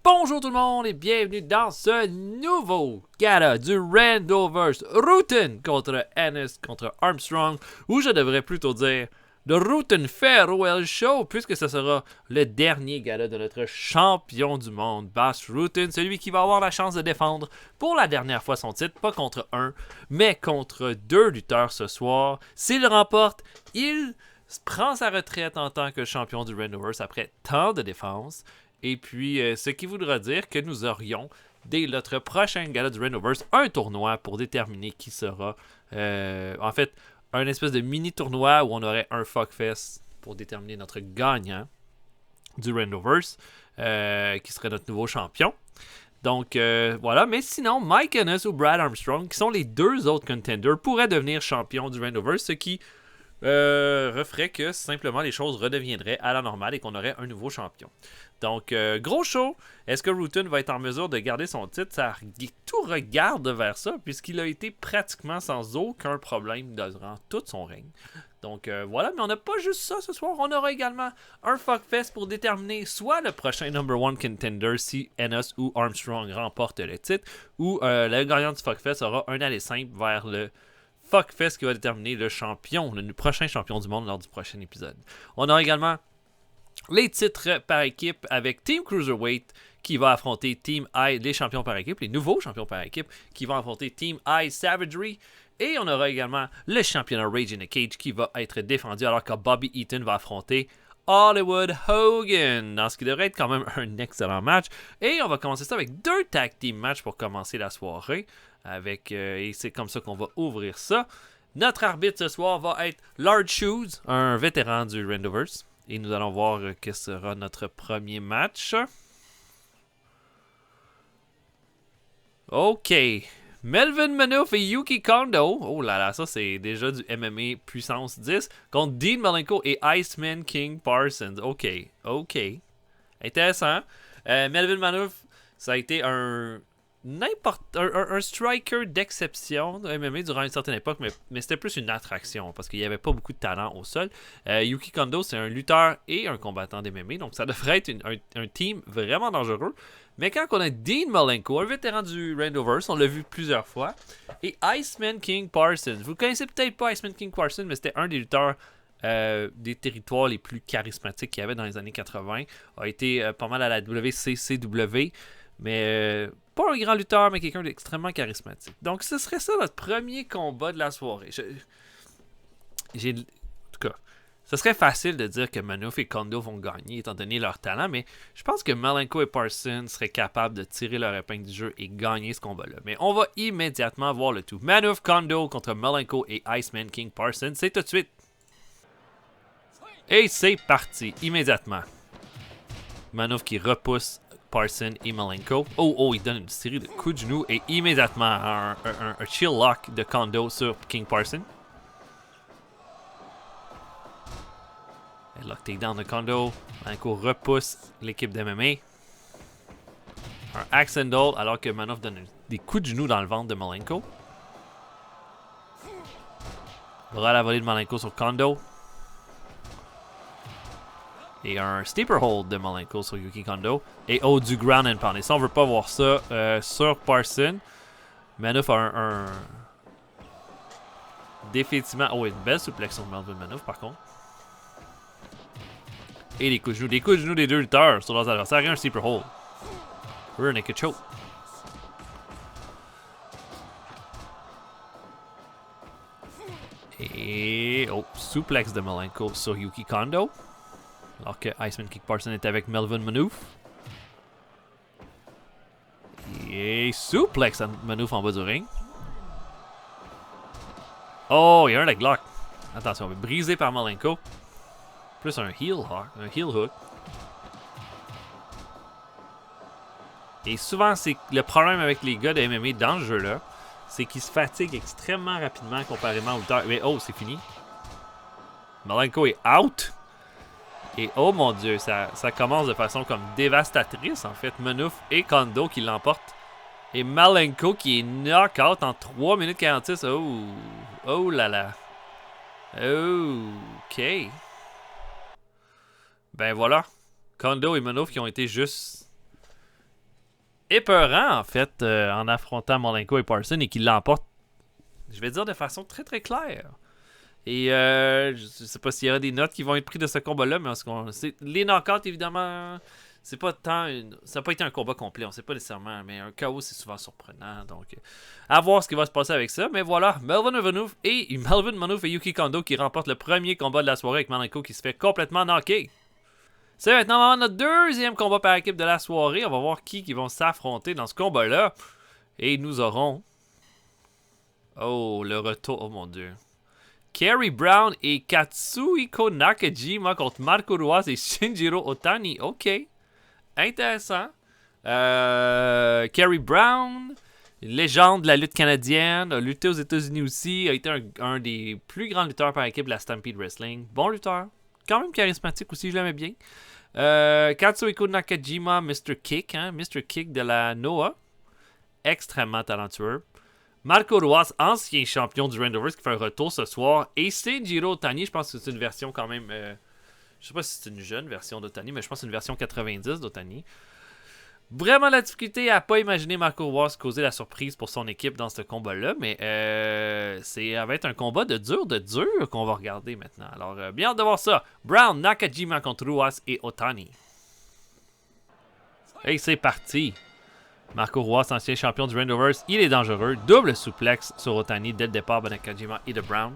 Bonjour tout le monde et bienvenue dans ce nouveau gala du Randoverse Rutten contre Ennis contre Armstrong, ou je devrais plutôt dire de Rutten Farewell Show, puisque ce sera le dernier gala de notre champion du monde, Bas Rutten, celui qui va avoir la chance de défendre pour la dernière fois son titre, pas contre un, mais contre deux lutteurs ce soir. S'il remporte, il prend sa retraite en tant que champion du Randoverse après tant de défenses. Et puis, ce qui voudra dire que nous aurions, dès notre prochain gala du Randoverse, un tournoi pour déterminer qui sera. En fait, un espèce de mini-tournoi où on aurait un Fuckfest pour déterminer notre gagnant du Randoverse, qui serait notre nouveau champion. Donc, voilà. Mais sinon, Mike Ennis ou Brad Armstrong, qui sont les deux autres contenders, pourraient devenir champions du Randoverse, ce qui referait que simplement les choses redeviendraient à la normale et qu'on aurait un nouveau champion. Donc, gros show. Est-ce que Rutten va être en mesure de garder son titre? Tout regarde vers ça, puisqu'il a été pratiquement sans aucun problème durant tout son règne. Donc, voilà. Mais on n'a pas juste ça ce soir. On aura également un Fuckfest pour déterminer soit le prochain number one contender si Ennis ou Armstrong remporte le titre, ou le gagnant du Fuckfest aura un aller simple vers le Fuckfest qui va déterminer le champion, le prochain champion du monde lors du prochain épisode. On aura également les titres par équipe avec Team Cruiserweight qui va affronter Team I, les champions par équipe, les nouveaux champions par équipe qui vont affronter Team I Savagery. Et on aura également le championnat Rage in a Cage qui va être défendu alors que Bobby Eaton va affronter Hollywood Hogan, dans ce qui devrait être quand même un excellent match. Et on va commencer ça avec deux tag team matchs pour commencer la soirée. Et c'est comme ça qu'on va ouvrir ça. Notre arbitre ce soir va être Lord Shoes, un vétéran du Randoverse. Et nous allons voir quel sera notre premier match. Ok. Melvin Manouf et Yuki Kondo. Oh là là, ça c'est déjà du MMA puissance 10. Contre Dean Malenko et Iceman King Parsons. Ok. Intéressant. Melvin Manouf, ça a été un striker d'exception de MMA durant une certaine époque, mais c'était plus une attraction parce qu'il n'y avait pas beaucoup de talent au sol. Yuki Kondo, c'est un lutteur et un combattant d'MMA, donc ça devrait être un team vraiment dangereux. Mais quand on a Dean Malenko, un vétéran du Randoverse, on l'a vu plusieurs fois, et Iceman King Parsons. Vous ne connaissez peut-être pas Iceman King Parsons, mais c'était un des lutteurs des territoires les plus charismatiques qu'il y avait dans les années 80. A été pas mal à la WCCW, mais pas un grand lutteur, mais quelqu'un d'extrêmement charismatique. Donc, ce serait ça notre premier combat de la soirée. En tout cas, ce serait facile de dire que Manouf et Kondo vont gagner, étant donné leur talent, mais je pense que Malenko et Parsons seraient capables de tirer leur épingle du jeu et gagner ce combat-là. Mais on va immédiatement voir le tout. Manouf Kondo contre Malenko et Iceman King Parsons. C'est tout de suite. Et c'est parti, immédiatement. Manouf qui repousse Parson et Malenko. Il donne une série de coups de genoux et immédiatement un chill lock de Kondo sur King Parson. Et lock takedown de Kondo. Malenko repousse l'équipe d'MMA. Un axe handle alors que Manouf donne des coups de genoux dans le ventre de Malenko. Bras à la volée de Malenko sur Kondo. Et un steeper hold de Malenko sur Yuki Kondo. Et du ground and pound. Et ça, on veut pas voir ça sur Parson. Manouf a un définitivement... une belle suplexion de Melvin Manouf, par contre. Et des coups de genoux. Des coups de genoux des deux lutteurs sur leurs adversaires. Et un steeper hold. Rear naked choke. Et... suplex de Malenko sur Yuki Kondo. Alors que Iceman King Parsons est avec Melvin Manouf. Et suplex à Manouf en bas du ring. Il y a un leg lock. Attention, brisé par Malenko. Plus un heel hook. Et souvent, c'est le problème avec les gars de MMA dans ce jeu-là, c'est qu'ils se fatiguent extrêmement rapidement comparément aux lutteurs. Mais c'est fini. Malenko est out. Et oh mon dieu, ça commence de façon comme dévastatrice en fait. Manouf et Kondo qui l'emportent. Et Malenko qui est knock-out en 3 minutes 46. Oh là là. Ok. Ben voilà. Kondo et Manouf qui ont été juste épeurant, en fait, en affrontant Malenko et Parson et qu'il l'emporte, je vais dire de façon très très claire. Et je sais pas s'il y aura des notes qui vont être prises de ce combat-là, mais les knockouts, évidemment, c'est pas tant ça n'a pas été un combat complet, on sait pas nécessairement, mais un KO, c'est souvent surprenant. Donc, à voir ce qui va se passer avec ça. Mais voilà, Melvin Manouf et Yuki Kondo qui remportent le premier combat de la soirée avec Malenko qui se fait complètement knocker. C'est maintenant notre deuxième combat par équipe de la soirée. On va voir qui vont s'affronter dans ce combat-là. Et nous aurons... Oh, le retour. Oh mon dieu. Kerry Brown et Katsuhiko Nakajima contre Marco Ruas et Shinjiro Otani. Ok. Intéressant. Kerry Brown, légende de la lutte canadienne, a lutté aux États-Unis aussi, a été un des plus grands lutteurs par équipe de la Stampede Wrestling. Bon lutteur. Quand même charismatique aussi, je l'aimais bien. Katsuhiko Nakajima, Mr. Kick, hein, Mr. Kick de la Noah. Extrêmement talentueux. Marco Ruas, ancien champion du Randovers, qui fait un retour ce soir. Et Shinjiro Otani, je pense que c'est une version quand même... je sais pas si c'est une jeune version d'Otani, mais je pense que c'est une version 90 d'Otani. Vraiment la difficulté à pas imaginer Marco Ruas causer la surprise pour son équipe dans ce combat-là. Mais ça va être un combat de dur qu'on va regarder maintenant. Alors, bien hâte de voir ça. Brown, Nakajima contre Ruas et Otani. Et c'est parti. Marco Ruas, ancien champion du Randovers, il est dangereux. Double souplex sur Otani dès le départ de Nakajima et de Brown.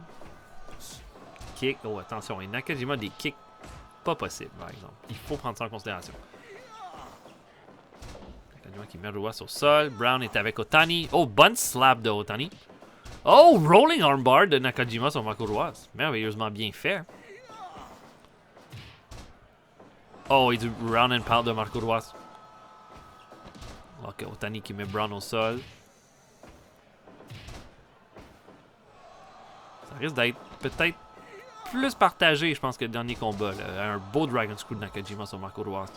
Kick. Oh, attention. Et Nakajima des kicks pas possibles, par exemple. Il faut prendre ça en considération. Nakajima qui met Ruas au sol. Brown est avec Otani. Oh, bonne slap de Otani. Oh, rolling armbar de Nakajima sur Marco Ruas. Merveilleusement bien fait. Oh, et du round and pound de Marco Ruas. Ok, Otani qui met Brown au sol. Ça risque d'être peut-être plus partagé, je pense, que le dernier combat. Là. Un beau Dragon Screw de Nakajima sur Marco Ruas.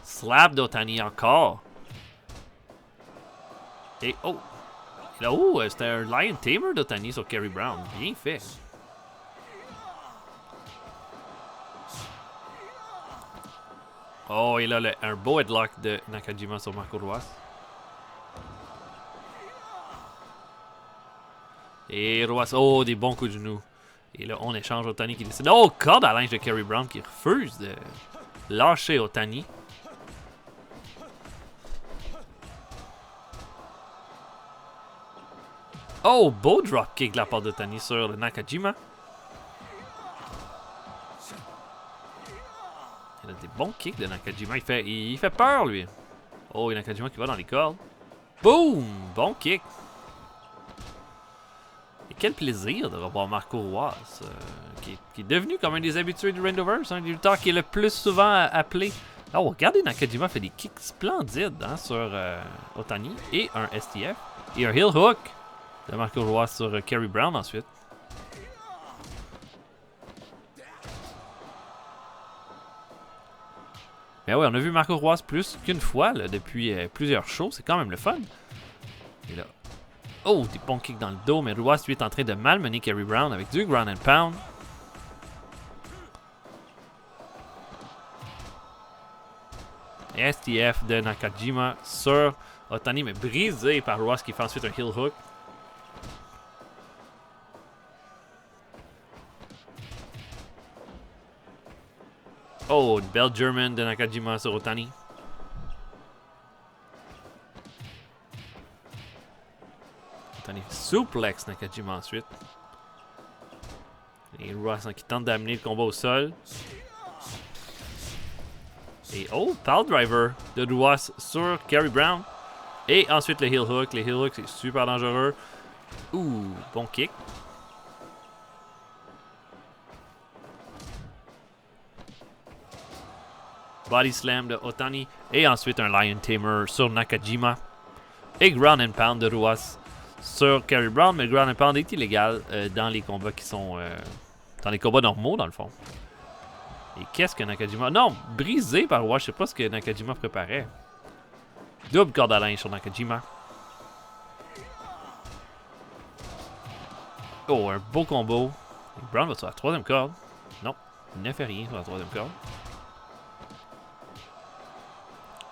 Slap d'Otani encore. Et oh! Et là, oh, c'était un Lion Tamer d'Otani sur Kerry Brown. Bien fait. Oh, et là, un beau headlock de Nakajima sur Marco Ruas. Et Ruas, oh, des bons coups de genoux. Et là, on échange Otani qui décide. Oh, corde à linge de Kerry Brown qui refuse de lâcher Otani. Oh, beau dropkick de la part d'Otani sur le Nakajima. Il a des bons kicks de Nakajima. Il fait peur, lui. Oh, et Nakajima qui va dans les cordes. Boom! Bon kick. Et quel plaisir de revoir Marco Ruas, qui est devenu comme un des habitués du Randovers, un des lutteurs qui est le plus souvent appelé. Oh, regardez, Nakajima fait des kicks splendides hein, sur Otani. Et un STF. Et un heel hook de Marco Ruas sur Kerry Brown ensuite. Mais ouais, on a vu Marco Ruas plus qu'une fois là, depuis plusieurs shows. C'est quand même le fun. Et là, oh, des bons kicks dans le dos. Mais Ruas, lui, est en train de malmener Kerry Brown avec du ground and pound. Et STF de Nakajima sur Otani, mais brisé par Ruas qui fait ensuite un heel hook. Oh, une belle German de Nakajima sur Otani. Otani suplex Nakajima ensuite. Et Ruas qui tente d'amener le combat au sol. Et oh, Pile Driver de Ruas sur Kerry Brown. Et ensuite le heel hook. Les heel hooks, c'est super dangereux. Ouh, bon kick. Body slam de Otani. Et ensuite un Lion Tamer sur Nakajima. Et ground and pound de Ruas sur Kerry Brown. Mais le ground and pound est illégal dans les combats qui sont... dans les combats normaux, dans le fond. Et qu'est-ce que Nakajima... Non, brisé par Ruas. Je sais pas ce que Nakajima préparait. Double corde à linge sur Nakajima. Oh, un beau combo. Et Brown va sur la troisième corde. Non, il ne fait rien sur la troisième corde.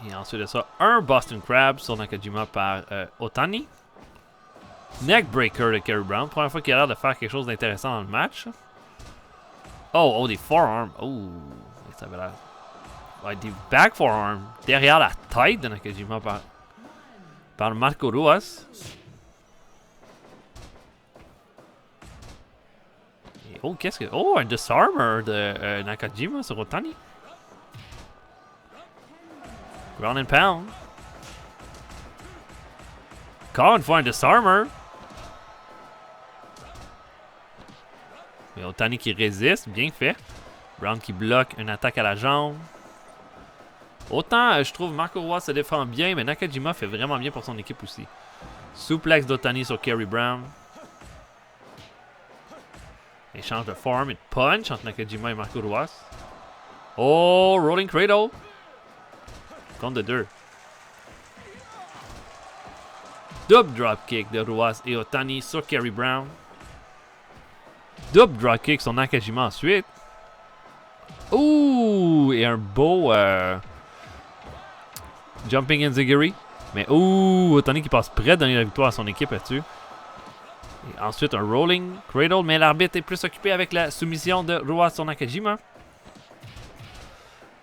Et ensuite de ça, un Boston Crab sur Nakajima par Otani. Neckbreaker de Kerry Brown. Première fois qu'il a l'air de faire quelque chose d'intéressant dans le match. Oh, des forearms. Oh, ça avait l'air. Ouais, des back forearms derrière la tête de Nakajima par Marco Ruas. Et oh, qu'est-ce que. Oh, un disarmer de Nakajima sur Otani. Ground and pound. Encore une fois, un disarmer. Mais Otani qui résiste, bien fait. Brown qui bloque une attaque à la jambe. Autant, je trouve Marco Ruas se défend bien, mais Nakajima fait vraiment bien pour son équipe aussi. Suplex d'Otani sur Kerry Brown. Échange de form et de punch entre Nakajima et Marco Ruas. Oh, rolling cradle. Compte de 2. Double dropkick de Ruas et Otani sur Kerry Brown. Double dropkick sur Nakajima ensuite. Ouh! Et un beau jumping enziguri. Mais ouh! Otani qui passe près de donner la victoire à son équipe là-dessus. Et ensuite un rolling cradle. Mais l'arbitre est plus occupé avec la soumission de Ruas sur Nakajima.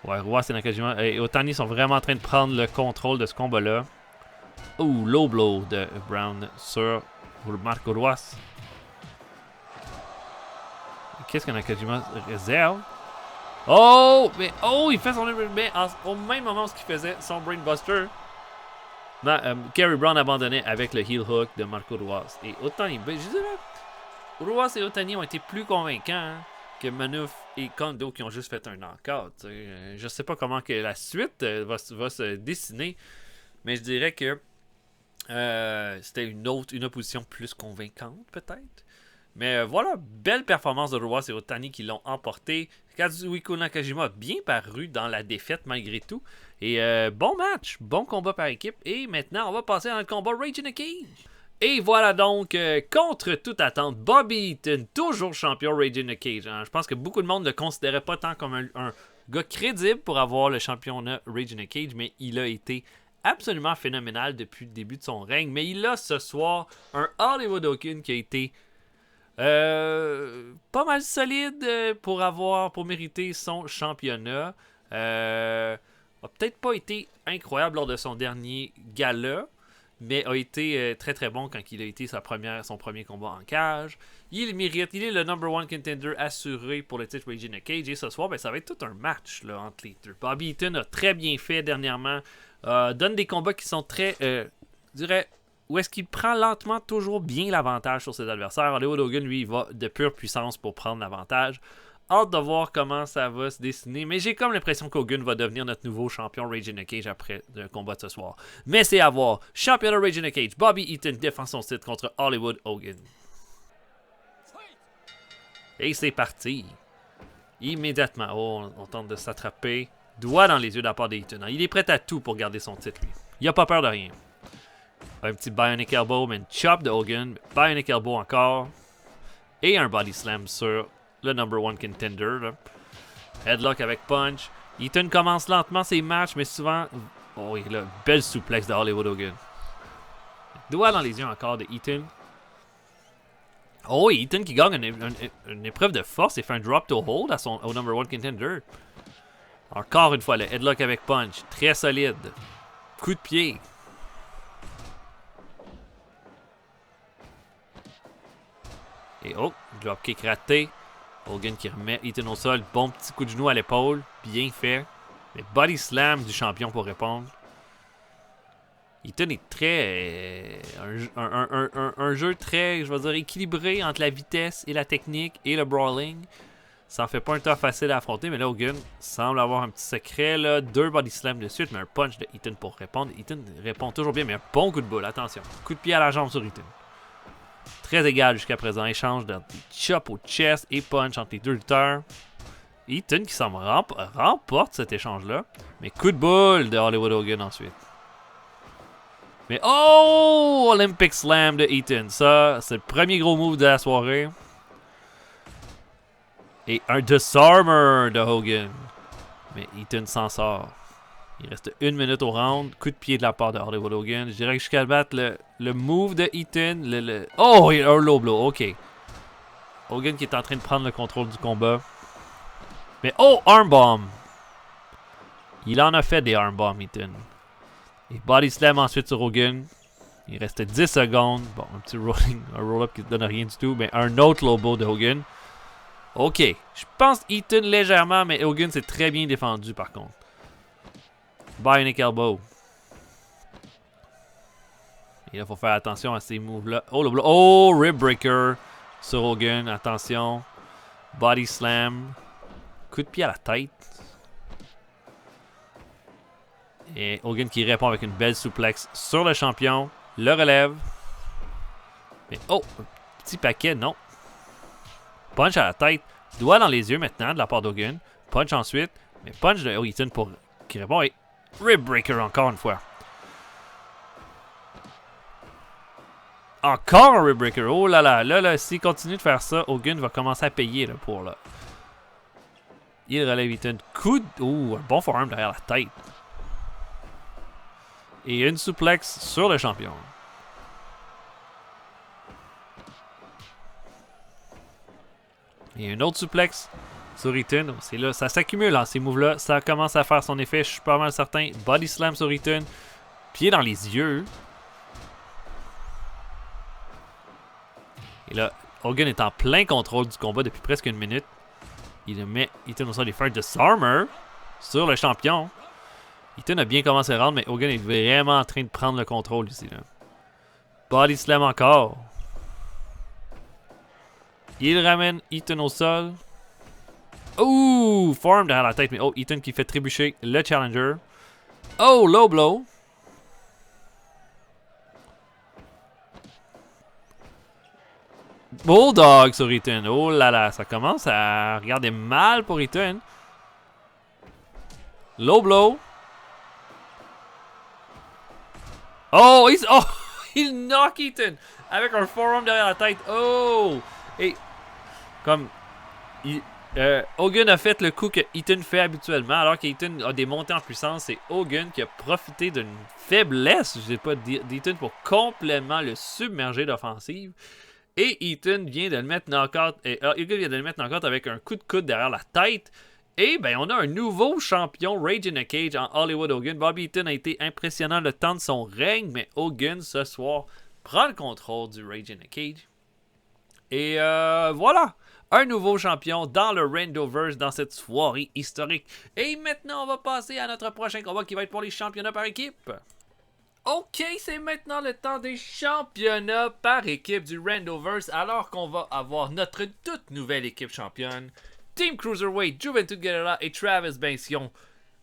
Ouais, Ruas et Nakajima et Otani sont vraiment en train de prendre le contrôle de ce combat-là. Ouh! Low blow de Brown sur Marco Ruas. Qu'est-ce que Nakajima réserve? Oh! Mais oh! Il fait son... Mais au même moment où il faisait son Brainbuster, Kerry Brown abandonnait avec le heel hook de Marco Ruas. Et Otani... Ben, je dirais... Ruas et Otani ont été plus convaincants que Manouf et Kondo qui ont juste fait un knockout. Je sais pas comment que la suite va se dessiner, mais je dirais que c'était une opposition plus convaincante, peut-être. Mais voilà, belle performance de Ruas et Otani qui l'ont emporté. Kazuhiko Nakajima a bien paru dans la défaite malgré tout. Et bon match, bon combat par équipe. Et maintenant, on va passer dans le combat Rage in a Cage. Et voilà donc, contre toute attente, Bobby Eaton, toujours champion Rage in a Cage. Je pense que beaucoup de monde ne le considérait pas tant comme un gars crédible pour avoir le championnat Rage in a Cage, mais il a été absolument phénoménal depuis le début de son règne. Mais il a ce soir un Hollywood Hogan qui a été pas mal solide pour mériter son championnat. A peut-être pas été incroyable lors de son dernier gala, mais a été très très bon quand il a été son premier combat en cage. Il mérite, il est le number one contender assuré pour le titre Rage in a Cage. Et ce soir, ça va être tout un match là, entre les deux. Bobby Eaton a très bien fait dernièrement. Donne des combats qui sont très, je dirais, où est-ce qu'il prend lentement toujours bien l'avantage sur ses adversaires. Hollywood Hogan, lui, il va de pure puissance pour prendre l'avantage. Hâte de voir comment ça va se dessiner. Mais j'ai comme l'impression qu'Hogan va devenir notre nouveau champion Rage in a Cage après le combat de ce soir. Mais c'est à voir. Championnat Rage in a Cage. Bobby Eaton défend son titre contre Hollywood Hogan. Et c'est parti. Immédiatement. Oh, on tente de s'attraper. Doigt dans les yeux de la part d'Eaton. Il est prêt à tout pour garder son titre, lui. Il a pas peur de rien. Un petit Bionic Elbow, mais une chop de Hogan. Bionic Elbow encore. Et un Body Slam sur le number one contender. Là. Headlock avec punch. Eaton commence lentement ses matchs, mais souvent... Oh, il a une belle souplex de Hollywood Hogan. Doigt dans les yeux encore de Eaton. Oh, Eaton qui gagne une épreuve de force et fait un drop to hold au number one contender. Encore une fois, le headlock avec punch. Très solide. Coup de pied. Et oh, dropkick raté. Hogan qui remet Eaton au sol. Bon petit coup de genou à l'épaule. Bien fait. Mais body slam du champion pour répondre. Eaton est très... un jeu très, je vais dire, équilibré entre la vitesse et la technique et le brawling. Ça en fait pas un tough facile à affronter, mais là, Hogan semble avoir un petit secret. Là. 2 body slam de suite, mais un punch de Eaton pour répondre. Eaton répond toujours bien, mais un bon coup de boule. Attention. Coup de pied à la jambe sur Eaton. Très égal jusqu'à présent. Échange de chop au chest et punch entre les deux lutteurs. Eaton qui semble remporte cet échange-là. Mais coup de boule de Hollywood Hogan ensuite. Mais oh! Olympic Slam de Eaton. Ça, c'est le premier gros move de la soirée. Et un disarmer de Hogan. Mais Eaton s'en sort. Il reste 1 minute au round. Coup de pied de la part de Hollywood Hogan. Je dirais que jusqu'à battre le move de Eaton. Oh, il y a un low blow. OK. Hogan qui est en train de prendre le contrôle du combat. Mais oh, armbomb. Il en a fait des armbombs, Eaton. Et body slam ensuite sur Hogan. Il restait 10 secondes. Bon, un petit rolling, un roll-up qui ne donne rien du tout. Mais un autre low blow de Hogan. OK. Je pense Eaton légèrement, mais Hogan s'est très bien défendu par contre. Bionic elbow. Et là, il faut faire attention à ces moves-là. Oh, oh, rib breaker sur Hogan. Attention. Body slam. Coup de pied à la tête. Et Hogan qui répond avec une belle suplex sur le champion. Le relève. Mais oh, un petit paquet, non. Punch à la tête. Doigt dans les yeux maintenant de la part d'Hogan. Punch ensuite. Mais punch de Eaton pour qui répond. Et rib breaker encore une fois. Encore un rib breaker. Oh là là. Là, s'il continue de faire ça, Hogan va commencer à payer là, pour là. Il relève Eaton. Coup de... Oh, un bon forearm derrière la tête. Et une suplex sur le champion. Et une autre suplex sur Eaton. C'est là, ça s'accumule, hein, ces moves-là. Ça commence à faire son effet, je suis pas mal certain. Body slam sur Eaton. Pied dans les yeux. Et là, Hogan est en plein contrôle du combat depuis presque 1 minute. Il met Eaton au sol des Fire Disarmer sur le champion. Eaton a bien commencé à rendre, mais Hogan est vraiment en train de prendre le contrôle ici. Là. Body slam encore. Il ramène Eaton au sol. Ouh! Forearm derrière la tête, mais oh, Eaton qui fait trébucher le challenger. Oh, low blow. Bulldog sur Eaton. Oh là là, ça commence à regarder mal pour Eaton. Low blow. Oh, il knock Eaton avec un forearm derrière la tête. Oh! Et comme Hogan a fait le coup que Eaton fait habituellement, alors qu'Eaton a des montées en puissance, c'est Hogan qui a profité d'une faiblesse, je sais pas, d'Eaton pour complètement le submerger d'offensive. Et Eaton vient de le mettre knock-out. Hogan vient de le mettre knock-out avec un coup de coude derrière la tête. Et ben on a un nouveau champion Rage in a Cage en Hollywood Hogan. Bobby Eaton a été impressionnant le temps de son règne, mais Hogan ce soir prend le contrôle du Rage in a Cage. Et voilà, un nouveau champion dans le Randoverse dans cette soirée historique. Et maintenant on va passer à notre prochain combat qui va être pour les championnats par équipe. Ok, c'est maintenant le temps des championnats par équipe du Randoverse, alors qu'on va avoir notre toute nouvelle équipe championne. Team Cruiserweight, Juventud Guerrera et Travis Banks qui ont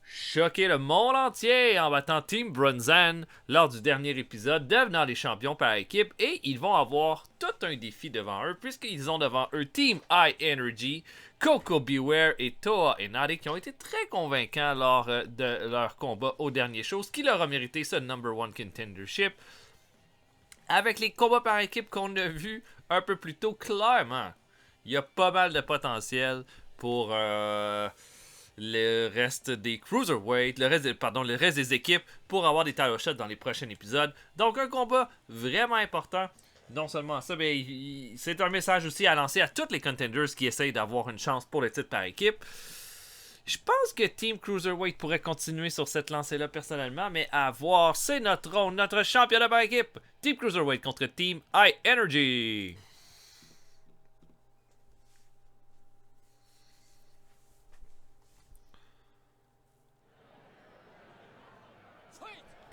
choqué le monde entier en battant Team Bronzan lors du dernier épisode, devenant les champions par équipe. Et ils vont avoir tout un défi devant eux, puisqu'ils ont devant eux Team High Energy, Coco Beware et Toa Henare qui ont été très convaincants lors de leur combat au dernier show, ce qui leur a mérité ce number one contendership. Avec les combats par équipe qu'on a vus un peu plus tôt, clairement, il y a pas mal de potentiel pour le reste des Cruiserweight, le reste des équipes pour avoir des title shots dans les prochains épisodes. Donc un combat vraiment important. Non seulement ça, mais c'est un message aussi à lancer à tous les contenders qui essayent d'avoir une chance pour le titre par équipe. Je pense que Team Cruiserweight pourrait continuer sur cette lancée-là personnellement, mais à voir, c'est notre championnat par équipe. Team Cruiserweight contre Team High Energy.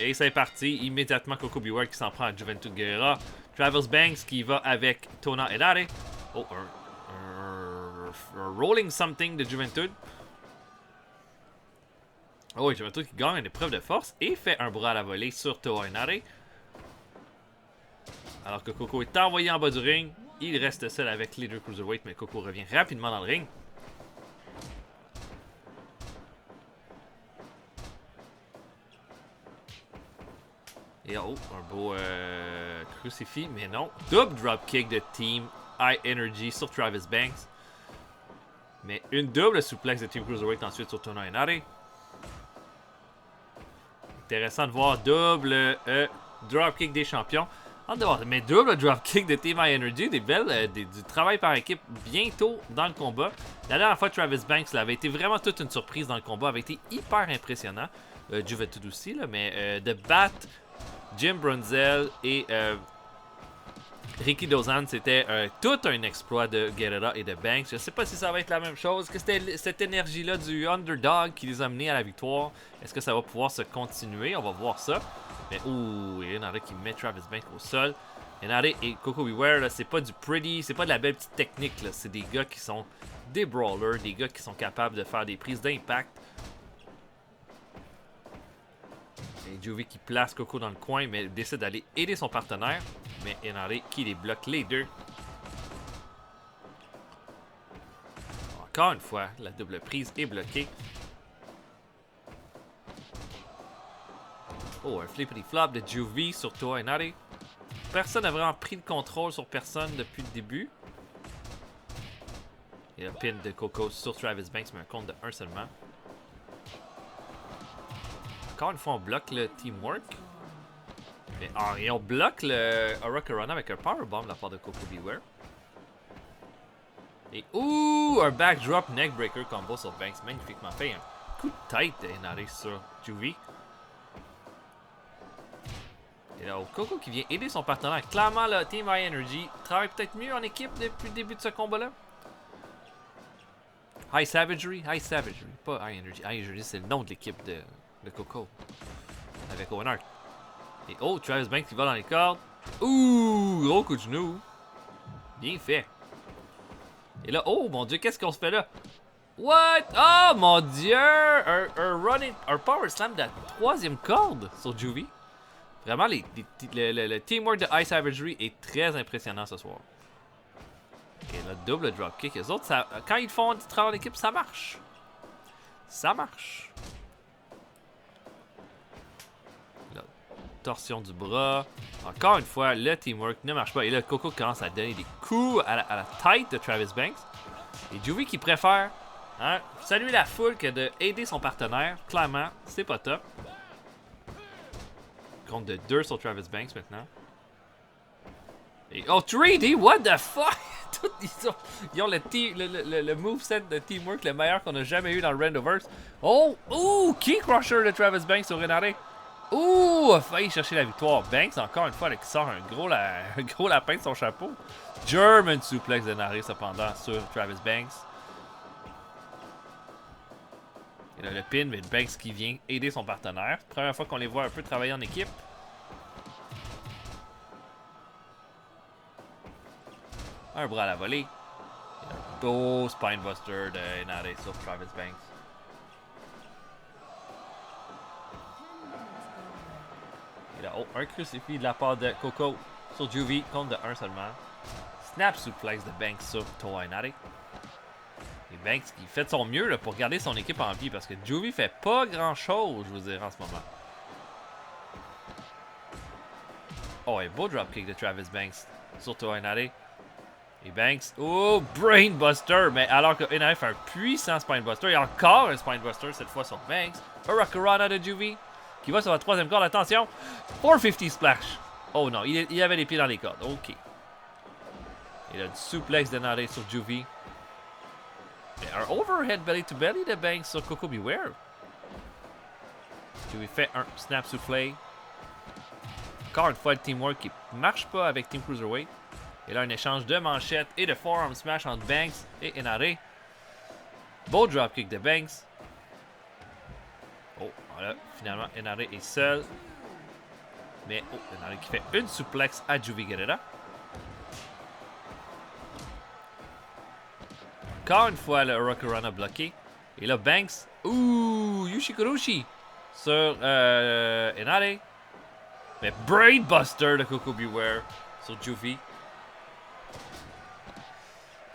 Et c'est parti, immédiatement Coco Beware qui s'en prend à Juventud Guerrera. Travis Banks qui va avec Toa Henare. Oh, un rolling something de Juventud. Oh, et Juventud qui gagne une épreuve de force et fait un bras à la volée sur Toa Henare. Alors que Coco est envoyé en bas du ring. Il reste seul avec les deux Cruiserweight, mais Coco revient rapidement dans le ring. Et oh, un beau crucifix, mais non. Double dropkick de Team High Energy sur Travis Banks. Mais une double suplex de Team Cruiserweight ensuite sur Toa Henare. Intéressant de voir double dropkick des champions. Hâte de voir. Mais double dropkick de Team High Energy, du travail par équipe bientôt dans le combat. La dernière fois, Travis Banks avait été vraiment toute une surprise dans le combat, avait été hyper impressionnant. Juventud aussi, là, mais de battre Jim Brunzell et Ricky Dozan, c'était tout un exploit de Guerrera et de Banks. Je sais pas si ça va être la même chose, que c'était cette énergie-là du underdog qui les a menés à la victoire. Est-ce que ça va pouvoir se continuer? On va voir ça. Mais ouh, il y en a qui met Travis Banks au sol. Inare et Coco Beware, c'est pas du pretty, c'est pas de la belle petite technique. C'est des gars qui sont des brawlers, des gars qui sont capables de faire des prises d'impact. Et Juvie qui place Coco dans le coin, mais décide d'aller aider son partenaire. Mais Inare qui les bloque les deux. Encore une fois, la double prise est bloquée. Oh, un flippity flop de Juvie sur toi, Inare. Personne n'a vraiment pris le contrôle sur personne depuis le début. Et le pin de Coco sur Travis Banks, mais un compte de 1 seulement. Encore une fois, on bloque le teamwork. Mais et on bloque le Hurricanrana avec un powerbomb de la part de Coco Beware. Et ouh, un backdrop neckbreaker combo sur Banks. Magnifiquement fait. Un coup de tête d'Inare sur Juvie. Et là, Coco qui vient aider son partenaire. Clairement, le Team High Energy travaille peut-être mieux en équipe depuis le début de ce combat-là. High Savagery, pas High Energy. High Energy, c'est le nom de l'équipe de Coco. Avec Owen Hart. Et oh, Travis Banks qui va dans les cordes. Ouh, gros coup de genou. Bien fait. Et là, oh mon dieu, qu'est-ce qu'on se fait là? What? Oh mon dieu! Un power slam de la 3e corde sur Juvie. Vraiment, le teamwork de High Savagery est très impressionnant ce soir. Et le double dropkick, les autres, quand ils font du travail d'équipe, ça marche. Ça marche. La torsion du bras. Encore une fois, le teamwork ne marche pas. Et là, Coco commence à donner des coups à la tête de Travis Banks. Et Juvie qui préfère saluer la foule que d'aider son partenaire. Clairement, c'est pas top. Compte de 2 sur Travis Banks maintenant. Et oh, 3D, what the fuck? Ils ont le moveset de teamwork le meilleur qu'on a jamais eu dans le Randoverse. Oh, Key Crusher de Travis Banks sur Renare. Ouh, a failli chercher la victoire. Banks, encore une fois, qui sort un gros lapin de son chapeau. German suplex de Renare, cependant, sur Travis Banks. Et là, le pin, mais Banks qui vient aider son partenaire. Première fois qu'on les voit un peu travailler en équipe. Un bras à la volée. Et un beau Spinebuster de Inare sur Travis Banks. Et là, un crucifix de la part de Coco sur Juvie, compte de 1 seulement. Snap suplex de Banks sur Toa Inare. Et Banks qui fait de son mieux là, pour garder son équipe en vie parce que Juvie fait pas grand chose, je vous dirais, en ce moment. Oh, un beau dropkick de Travis Banks sur Toa Inare. Et Banks, oh, Brainbuster! Mais alors que Inare fait un puissant Spinebuster, il y a encore un Spinebuster cette fois sur Banks. Hurricanrana de Juvie qui va sur la 3e corde, attention! 450 splash! Oh non, il avait les pieds dans les cordes, ok. Il a du suplex d'Inare sur Juvie. Et un overhead belly to belly de Banks sur Coco Beware. Juvie fait un snap soufflé. Encore une fois, le teamwork qui marche pas avec Team Cruiserweight. Et là, un échange de manchettes et de forearm smash entre Banks et Inare. Beau dropkick de Banks. Oh, voilà, finalement, Inare est seul. Mais, oh, Inare qui fait une suplex à Juvie Guerrera. Encore une fois, le Hurricanrana bloqué. Et là, Banks. Ouh, Yoshikurushi sur Inare. Mais Brainbuster de Coco Beware sur Juvie.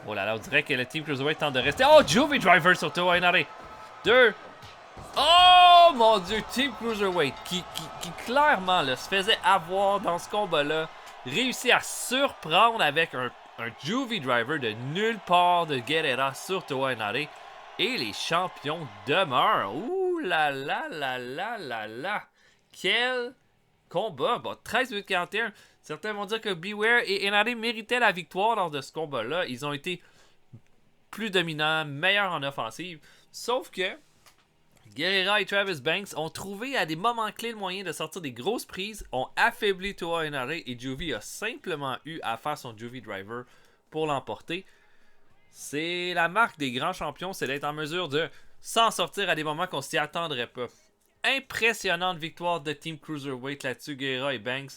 Oh là là, on dirait que le Team Cruiserweight tente de rester. Oh, Juvie Driver sur Toa Inare. 2. Oh mon dieu, Team Cruiserweight qui clairement là, se faisait avoir dans ce combat-là. Réussit à surprendre avec un Juvie Driver de nulle part de Guerrera sur Toa Inare. Et les champions demeurent. Ouh là là là là là là. quel combat! Bon, 13-8-41. Certains vont dire que Beware et Henare méritaient la victoire lors de ce combat-là. Ils ont été plus dominants, meilleurs en offensive. Sauf que Guerrera et Travis Banks ont trouvé à des moments clés le moyen de sortir des grosses prises, ont affaibli Toa Henare et Juvie a simplement eu à faire son Juvie Driver pour l'emporter. C'est la marque des grands champions, c'est d'être en mesure de s'en sortir à des moments qu'on s'y attendrait pas. Impressionnante victoire de Team Cruiserweight là-dessus, Guerrera et Banks,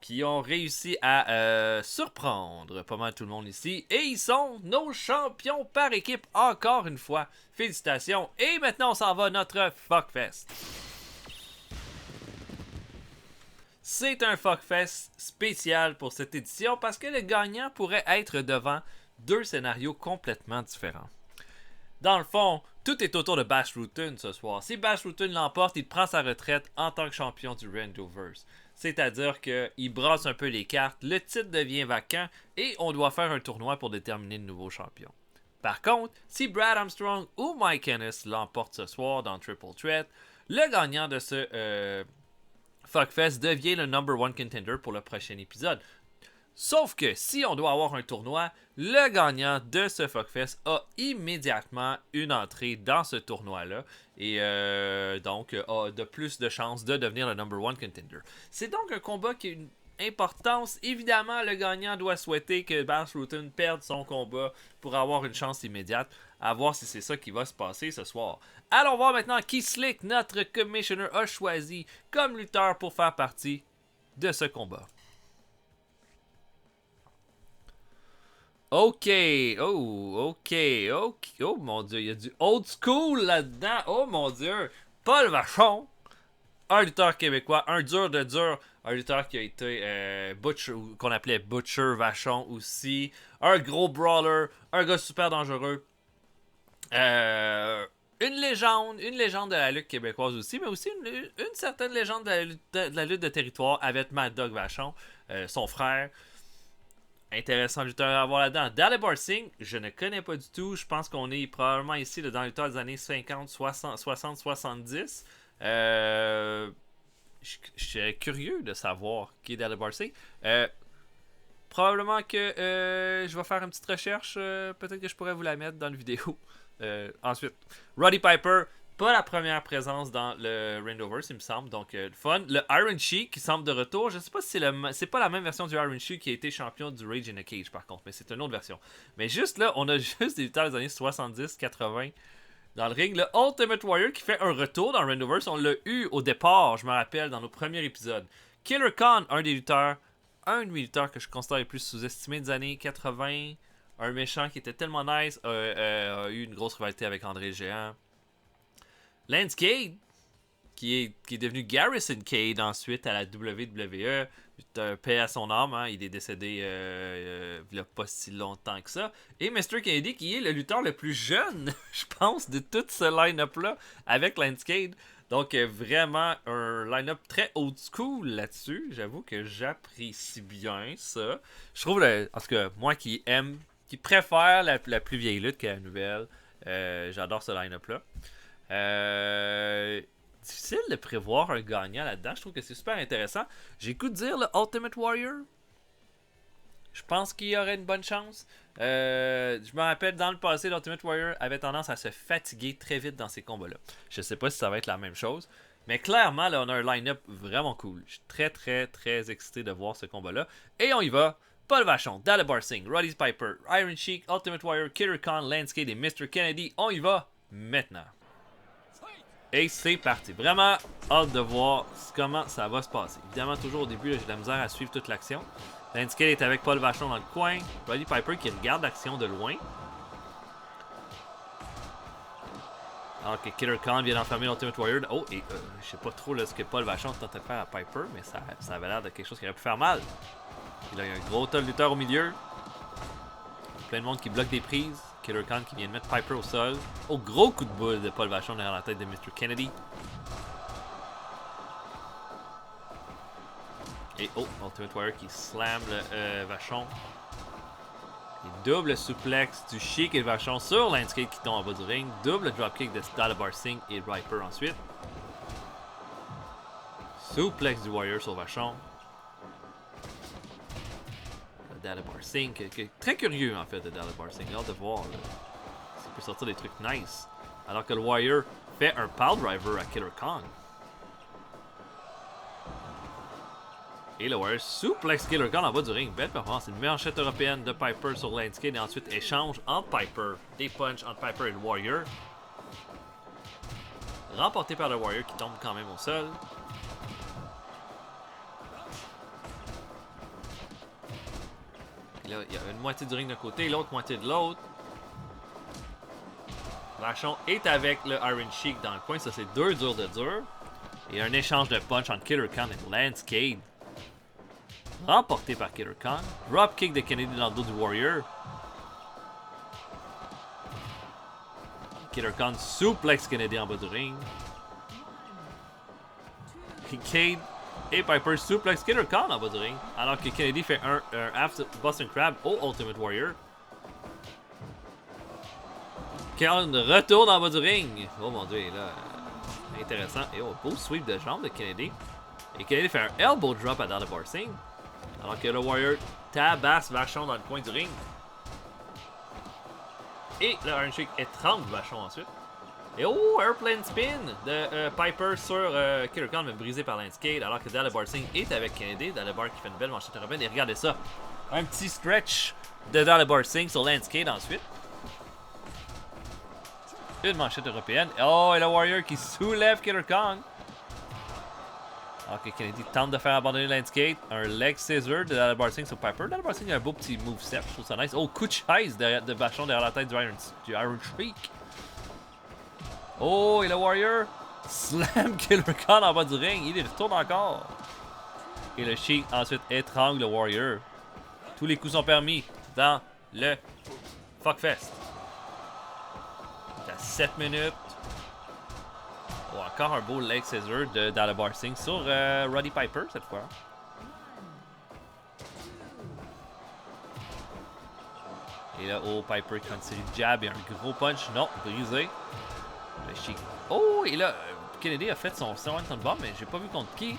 qui ont réussi à surprendre pas mal tout le monde ici. Et ils sont nos champions par équipe encore une fois. Félicitations. Et maintenant, on s'en va à notre Fuckfest. C'est un Fuckfest spécial pour cette édition parce que le gagnant pourrait être devant deux scénarios complètement différents. Dans le fond, tout est autour de Bash Rutten ce soir. Si Bash Rutten l'emporte, il prend sa retraite en tant que champion du Randoverse. C'est-à-dire qu'il brasse un peu les cartes, le titre devient vacant et on doit faire un tournoi pour déterminer le nouveau champion. Par contre, si Brad Armstrong ou Mike Ennis l'emportent ce soir dans Triple Threat, le gagnant de ce Fuckfest devient le number one contender pour le prochain épisode. Sauf que si on doit avoir un tournoi, le gagnant de ce Fuckfest a immédiatement une entrée dans ce tournoi-là et donc a de plus de chances de devenir le number one contender. C'est donc un combat qui a une importance. Évidemment, le gagnant doit souhaiter que Bash Rutten perde son combat pour avoir une chance immédiate. À voir si c'est ça qui va se passer ce soir. Allons voir maintenant qui Slick, notre commissioner, a choisi comme lutteur pour faire partie de ce combat. Ok, oh mon dieu, il y a du old school là-dedans, oh mon dieu. Paul Vachon, un lutteur québécois, un dur de dur, un lutteur qui a été Butcher, qu'on appelait Butcher Vachon aussi, un gros brawler, un gars super dangereux, une légende de la lutte québécoise aussi, mais aussi une certaine légende de la lutte de territoire avec Mad Dog Vachon, son frère. Intéressant lutteur à avoir là-dedans. Dalibor Singh, je ne connais pas du tout. Je pense qu'on est probablement ici dans le lutteur des années 50, 60, 70. Je suis curieux de savoir qui est Dalibor Singh. Probablement que je vais faire une petite recherche. Peut-être que je pourrais vous la mettre dans la vidéo. Ensuite, Roddy Piper. Pas la première présence dans le Randoverse, il me semble, donc fun. Le Iron Sheik qui semble de retour. Je sais pas si c'est pas la même version du Iron Sheik qui a été champion du Rage in a Cage par contre, mais c'est une autre version. Mais juste là, on a juste des lutteurs des années 70-80 dans le ring. Le Ultimate Warrior qui fait un retour dans le Randoverse, on l'a eu au départ, je me rappelle, dans nos premiers épisodes. Killer Khan, un des lutteurs que je considère les plus sous-estimés des années 80. Un méchant qui était tellement nice, a eu une grosse rivalité avec André Géant. Lance Cade, qui est devenu Garrison Cade ensuite à la WWE, paix à son âme, hein, il est décédé il n'y a pas si longtemps que ça. Et Mr. Kennedy, qui est le lutteur le plus jeune, je pense, de tout ce line-up-là, avec Lance Cade. Donc vraiment un line-up très old school là-dessus. J'avoue que j'apprécie bien ça. Je trouve, en tout cas, moi qui préfère la plus vieille lutte que la nouvelle, j'adore ce line-up-là. Difficile de prévoir un gagnant là-dedans. Je trouve que c'est super intéressant. J'ai le goût de dire le Ultimate Warrior. Je pense qu'il y aurait une bonne chance. Je me rappelle dans le passé, l'Ultimate Warrior avait tendance à se fatiguer très vite dans ces combats-là. Je sais pas si ça va être la même chose. Mais clairement, là, on a un line-up vraiment cool. Je suis très, très, très excité de voir ce combat-là. Et on y va. Paul Vachon, Dalibor Singh, Roddy Piper, Iron Sheik, Ultimate Warrior, Killer Khan, Lance Cade et Mr. Kennedy. On y va maintenant. Et c'est parti. Vraiment hâte de voir comment ça va se passer. Évidemment, toujours au début, j'ai de la misère à suivre toute l'action. Lance Cade est avec Paul Vachon dans le coin. Roddy Piper qui regarde l'action de loin. Alors que Killer Khan vient d'enfermer l'Ultimate Warrior. Oh, et je sais pas trop là, ce que Paul Vachon tentait de faire à Piper, mais ça avait l'air de quelque chose qui aurait pu faire mal. Et là, il y a un gros tas de lutteurs au milieu. Plein de monde qui bloque des prises. Killer Khan qui vient de mettre Piper au sol. Oh, gros coup de boule de Paul Vachon derrière la tête de Mr. Kennedy. Et oh, Ultimate Warrior qui slam le Vachon. Et double suplex du Sheik et le Vachon sur Lance Cade qui tombe en bas du ring. Double dropkick de Dalibor Singh et Riper ensuite. Suplex du Warrior sur Vachon. Dalabar Singh, très curieux en fait de Dalabar Singh, hâte de voir s'il peut sortir des trucs nice. Alors que le Warrior fait un Pile Driver à Killer Kong. Et le Warrior suplex Killer Kong en bas du ring. Belle performance, une manchette européenne de Piper sur Landscape et ensuite échange entre Piper, des punches entre Piper et le Warrior. Remporté par le Warrior qui tombe quand même au sol. Et là, il y a une moitié du ring d'un côté, l'autre moitié de l'autre. Vachon est avec le Iron Sheik dans le coin, ça c'est deux durs de dur. Et un échange de punch entre Killer Khan et Landscape. Remporté par Killer Khan. Dropkick de Kennedy dans le dos du Warrior. Killer Khan suplex Kennedy en bas du ring. Cade et Piper suplex Killer Khan en bas du ring. Alors que Kennedy fait un after Boston Crab au Ultimate Warrior. Khan retourne en bas du ring. Oh mon dieu, là. Intéressant. Et oh, beau sweep de jambe de Kennedy. Et Kennedy fait un elbow drop à Dalabar Singh. Alors que le Warrior tabasse Vachon dans le coin du ring. Et le Iron Sheik étrangle Vachon ensuite. Et oh, Airplane Spin de Piper sur Killer Khan, mais brisé par Landscape. Alors que Dalabar Singh est avec Kennedy. Dalabar qui fait une belle manchette européenne. Et regardez ça. Un petit stretch de Dalabar Singh sur Landscape ensuite. Une manchette européenne. Oh, et le Warrior qui soulève Killer Khan. Alors que Kennedy tente de faire abandonner Landscape. Un leg scissor de Dalabar Singh sur Piper. Dalabar Singh a un beau petit moveset. Je trouve ça nice. Oh, coup de chaise de Vachon derrière la tête du Iron Sheik. Oh, et le Warrior slam Killer Khan en bas du ring. Il retourne encore. Et le Sheik ensuite étrangle le Warrior. Tous les coups sont permis dans le Fuckfest. 7 minutes. Oh, encore un beau leg scissor de Dalabar Singh sur Roddy Piper cette fois. Et là, oh, Piper qui continue de jab et un gros punch. Non, brisé. Le Sheik. Oh, et là, Kennedy a fait son Wellington Bomb, mais j'ai pas vu contre qui.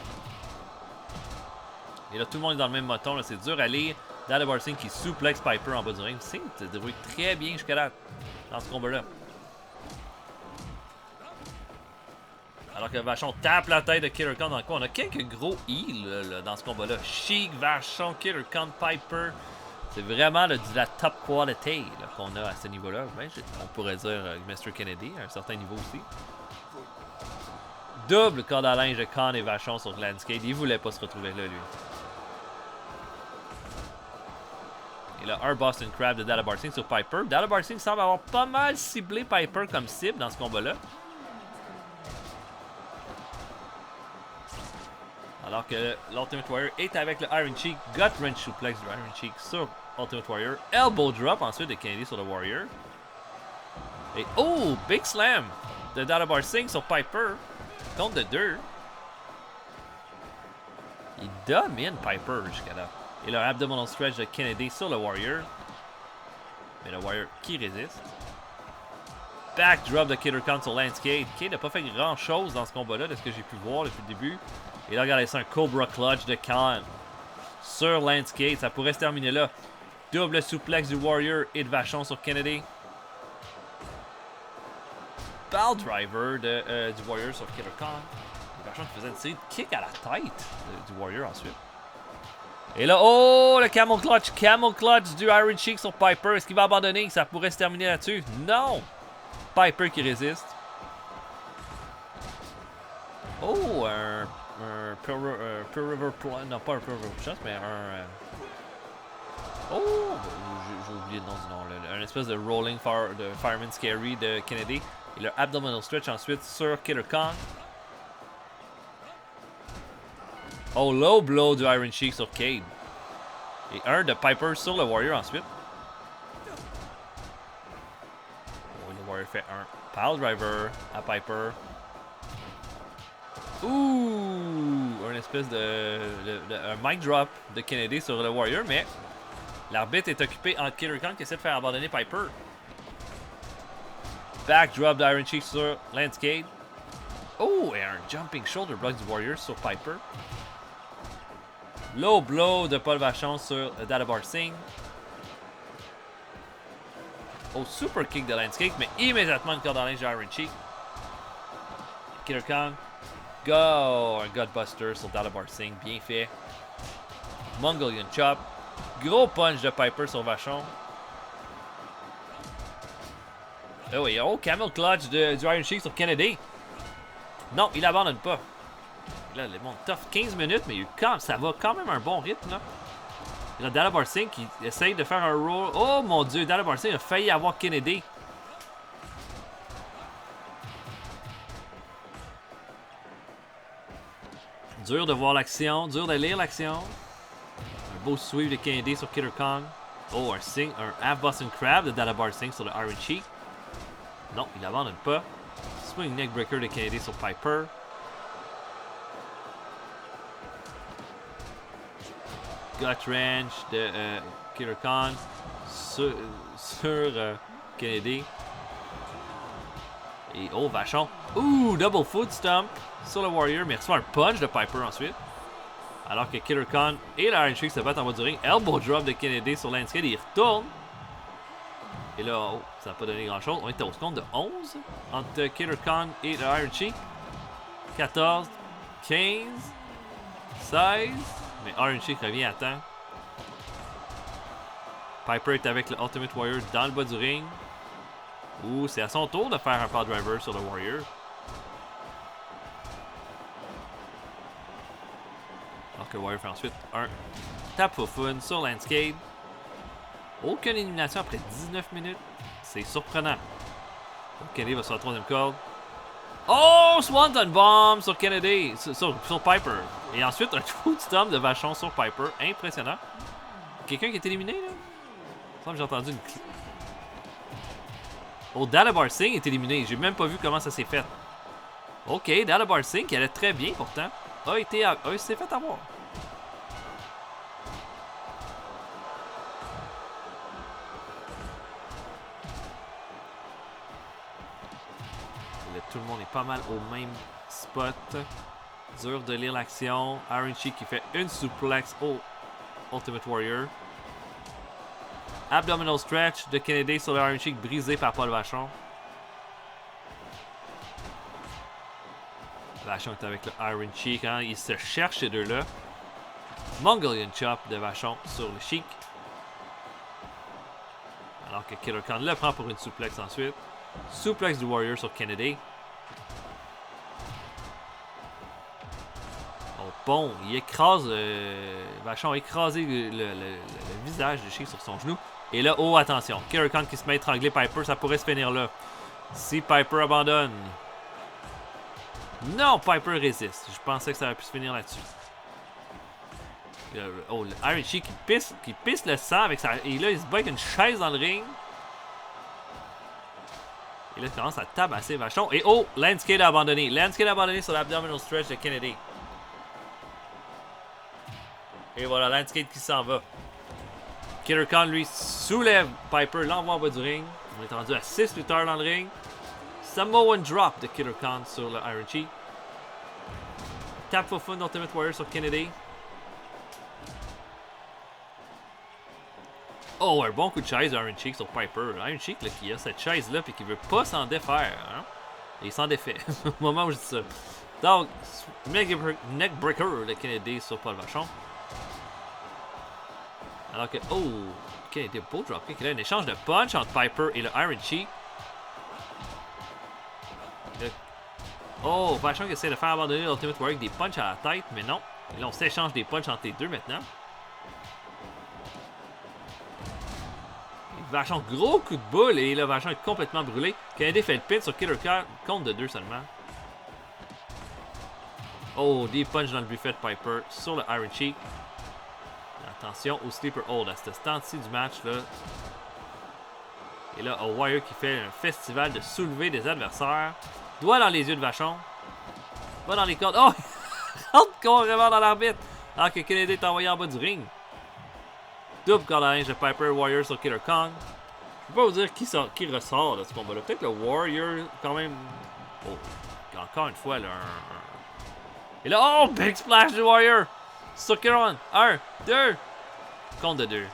Et là, tout le monde est dans le même moton. C'est dur à lire. Dalabar Singh qui suplex Piper en bas du ring. Singh se débrouille très bien jusqu'à là dans ce combat-là. Alors que Vachon tape la tête de Killer Khan dans le coin. On a quelques gros heals là, dans ce combat-là. Sheik, Vachon, Killer Khan, Piper. C'est vraiment de la top quality qu'on a à ce niveau-là. Ben, on pourrait dire Mr. Kennedy à un certain niveau aussi. Double corde à linge de Khan et Vachon sur Landscape. Il voulait pas se retrouver là, lui. Et là, un Boston Crab de Dalabar Singh sur Piper. Dalabar Singh semble avoir pas mal ciblé Piper comme cible dans ce combat-là. Alors que l'Ultimate Warrior est avec le Iron Sheik. Gut wrench suplex du Iron Sheik sur Ultimate Warrior. Elbow drop ensuite de Kennedy sur le Warrior. Et oh, big slam de Dalabar Singh sur Piper. Compte de 2. Il domine Piper jusqu'à là. Et le abdominal stretch de Kennedy sur le Warrior. Mais le Warrior qui résiste. Backdrop de Killer Khan sur Landscape. Kane n'a pas fait grand chose dans ce combat-là de ce que j'ai pu voir depuis le début. Et là, regardez ça, un Cobra Clutch de Khan sur Landscape. Ça pourrait se terminer là. Double suplex du Warrior et de Vachon sur Kennedy. Ball driver du Warrior sur Killer Khan. Et Vachon qui faisait une série de kicks à la tête du Warrior ensuite. Et là, oh, le Camel Clutch du Iron Sheik sur Piper. Est-ce qu'il va abandonner? Ça pourrait se terminer là-dessus. Non! Piper qui résiste. Oh, un Pearl River Plunge. Non, pas un Pearl River Plunge, mais un... Oh, j'ai oublié le nom du nom. Un espèce de Rolling Fireman Scary de Kennedy. Et le Abdominal Stretch ensuite sur Killer Khan. Oh, low blow du Iron Sheik sur Cade. Et un de Piper sur le Warrior ensuite. Oh, le Warrior fait un Pile Driver à Piper. Ouh! Un espèce un mic drop de Kennedy sur le Warrior, mais l'arbitre est occupé entre Killer Khan qui essaie de faire abandonner Piper. Backdrop d'Iron Sheik sur Landscape. Oh, et un jumping shoulder block du Warrior sur Piper. Low blow de Paul Vachon sur Dalabar Singh. Oh, super kick de Landscape, mais immédiatement une corde en linge de Iron Sheik. Killer Khan. Go! Un Godbuster sur Dalabar Singh, bien fait. Mongolian Chop. Gros punch de Piper sur Vachon. Oh oui, oh, Camel Clutch du Iron Sheik sur Kennedy. Non, il abandonne pas. Là, le monde tough 15 minutes, mais ça va quand même un bon rythme, là. Il y a Dalabar Singh qui essaye de faire un roll. Oh mon dieu, Dalabar Singh a failli avoir Kennedy. Dur de voir l'action, dur de lire l'action. Un beau sweep de Kennedy sur Killer Khan. Oh, un half Boston Crab de Dalabar Singh sur le Iron Sheik. Non, il abandonne pas. Swing neckbreaker de Kennedy sur Piper. Gut wrench de Killer Khan sur Kennedy. Et oh, Vachon. Ouh, double foot stomp sur le Warrior, mais il reçoit un punch de Piper ensuite. Alors que Killer Khan et la Iron Sheik se battent en bas du ring. Elbow drop de Kennedy sur Landscape, il retourne. Et là, oh, ça n'a pas donné grand chose. On est au compte de 11 entre Killer Khan et le Iron Sheik. 14, 15, 16. Mais Iron Sheik revient à temps. Piper est avec le Ultimate Warrior dans le bas du ring. Ouh, c'est à son tour de faire un power driver sur le Warrior. Alors que le Warrior fait ensuite un tap for fun sur Landscape. Aucune élimination après 19 minutes. C'est surprenant. Donc Kennedy va sur la troisième corde. Oh! Swanton Bomb sur Kennedy. Sur Piper. Et ensuite, un foot stomp de Vachon sur Piper. Impressionnant. Quelqu'un qui est éliminé, là? Il me semble que j'ai entendu une... Oh, Dalabar Singh est éliminé. J'ai même pas vu comment ça s'est fait. Ok, Dalabar Singh, qui allait très bien pourtant, s'est fait avoir. Tout le monde est pas mal au même spot. Dur de lire l'action. Iron Sheik qui fait une suplex au Ultimate Warrior. Abdominal stretch de Kennedy sur le Iron Sheik brisé par Paul Vachon. Vachon est avec le Iron Sheik. Hein? Ils se cherchent ces deux-là. Mongolian Chop de Vachon sur le Sheik. Alors que Killer Khan le prend pour une suplex ensuite. Suplex du Warrior sur Kennedy. Oh, bon, il écrase. Vachon a écrasé le visage de Sheik sur son genou. Et là, oh, attention. Killer Khan qui se met à étrangler Piper, ça pourrait se finir là. Si Piper abandonne. Non, Piper résiste. Je pensais que ça aurait pu se finir là-dessus. Oh, le Iron Sheik qui pisse le sang avec sa. Et là, il se bat avec une chaise dans le ring. Et là, il commence à tabasser Vachon. Et oh, Landscape a abandonné. Landscape a abandonné sur l'abdominal stretch de Kennedy. Et voilà, Landscape qui s'en va. Killer Khan, lui, soulève Piper, l'envoie en bas du ring. On est rendu à 6 lutteurs dans le ring. Samoan drop de Killer Khan sur le Iron Sheik. Tap for fun d'Ultimate Warrior sur Kennedy. Oh, un bon coup de chaise d'Iron Sheik sur Piper. Iron Sheik là, qui a cette chaise-là et qui veut pas s'en défaire. Hein? Et il s'en défait au moment où je dis ça. Donc, neckbreaker de Kennedy sur Paul Vachon. Alors que, oh, Kennedy, beau dropkick. Il a un échange de punch entre Piper et le Iron Sheik. Oh, Vachon qui essaie de faire abandonner l'Ultimate Warrior avec des punches à la tête, mais non. Et là, on s'échange des punches entre les deux maintenant. Vachon, gros coup de boule et là, Vachon est complètement brûlé. Kennedy fait le pin sur Killer Khan, compte de 2 seulement. Oh, des punches dans le buffet de Piper sur le Iron Sheik. Attention au sleeper hold à ce stand-ci du match là. Et là, un Warrior qui fait un festival de soulever des adversaires. Doigt dans les yeux de Vachon. Va dans les cordes. Oh! Rentre carrément dans l'arbitre. Alors que Kennedy est envoyé en bas du ring. Double corde à linge de Piper Warrior sur Killer Khan. Je peux pas vous dire qui ressort de ce combat-là. Peut-être le Warrior quand même. Oh, encore une fois, là, Et là, oh, big splash du Warrior! Suck it on! 1, 2, compte de 2.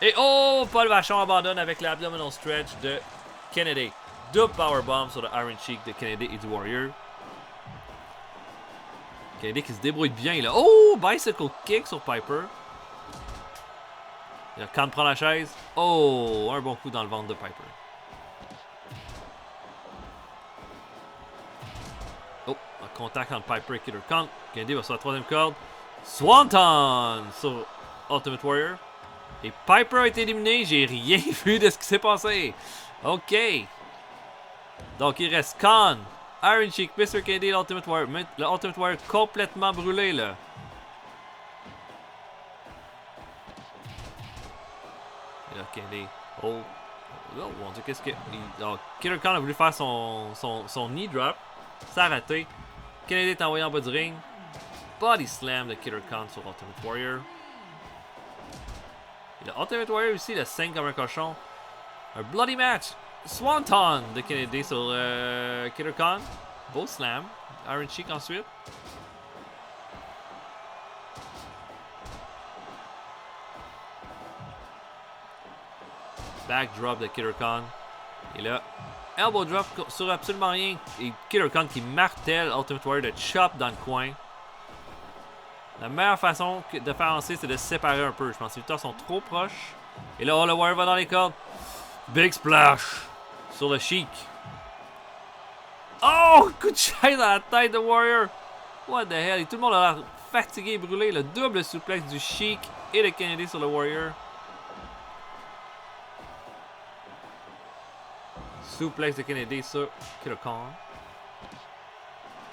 Et oh, Paul Vachon abandonne avec l'abdominal stretch de Kennedy. Double powerbomb sur le Iron Sheik de Kennedy et du Warrior. Kennedy qui se débrouille bien là. Oh, bicycle kick sur Piper. Il a Khan prend la chaise. Oh, un bon coup dans le ventre de Piper. Oh, un contact entre Piper et Killer Khan. Kennedy va sur la troisième corde. Swanton sur Ultimate Warrior. Et Piper a été éliminé. J'ai rien vu de ce qui s'est passé. OK. Donc, il reste Khan, Iron Sheik, Mr. Kennedy et l'Ultimate Warrior. Le Ultimate Warrior complètement brûlé, là. Et là, Kennedy. Oh. Oh, mon Dieu, qu'est-ce que... Donc, Killer Khan a voulu faire son knee drop. Ça a raté. Kennedy est envoyé en bas du ring. Body slam de Killer Khan sur Ultimate Warrior. Et le Ultimate Warrior aussi, le 5 comme un cochon. Un bloody match. Swanton de Kennedy sur Killer Khan. Beau slam. Iron Sheik ensuite. Backdrop de Killer Khan. Et là, elbow drop sur absolument rien. Et Killer Khan qui martèle Ultimate Warrior de chop dans le coin. La meilleure façon de faire avancer, c'est de se séparer un peu. Je pense que les victoires sont trop proches. Et là, oh, le Warrior va dans les cordes. Big splash sur le Sheik. Oh, coup de chaise dans la tête de Warrior. What the hell? Et tout le monde a l'air fatigué et brûlé. Le double suplex du Sheik et de Kennedy sur le Warrior. Suplex de Kennedy sur Killer Khan.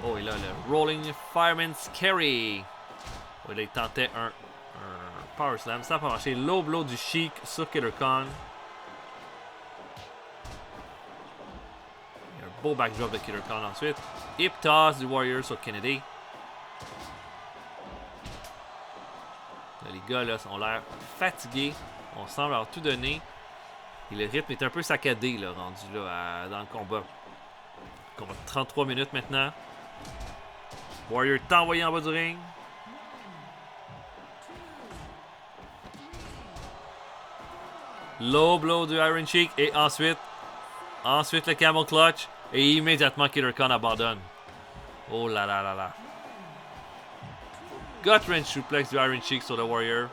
Oh, et là, le Rolling Fireman's Carry. Oh, là, il tentait un Power Slam. Ça n'a pas marché. Low blow du Sheik sur Killer Khan. Et un beau backdrop de Killer Khan ensuite. Hip toss du Warrior sur Kennedy. Là, les gars là, ont l'air fatigués. On semble avoir tout donné. Et le rythme est un peu saccadé là, rendu là, dans le combat. Combat de 33 minutes maintenant. Warrior est envoyé en bas du ring. Low blow du Iron Sheik. Et ensuite le Camel Clutch. Et immédiatement Killer Khan abandonne. Oh là là là là. Gut wrench suplex du Iron Sheik sur le Warrior.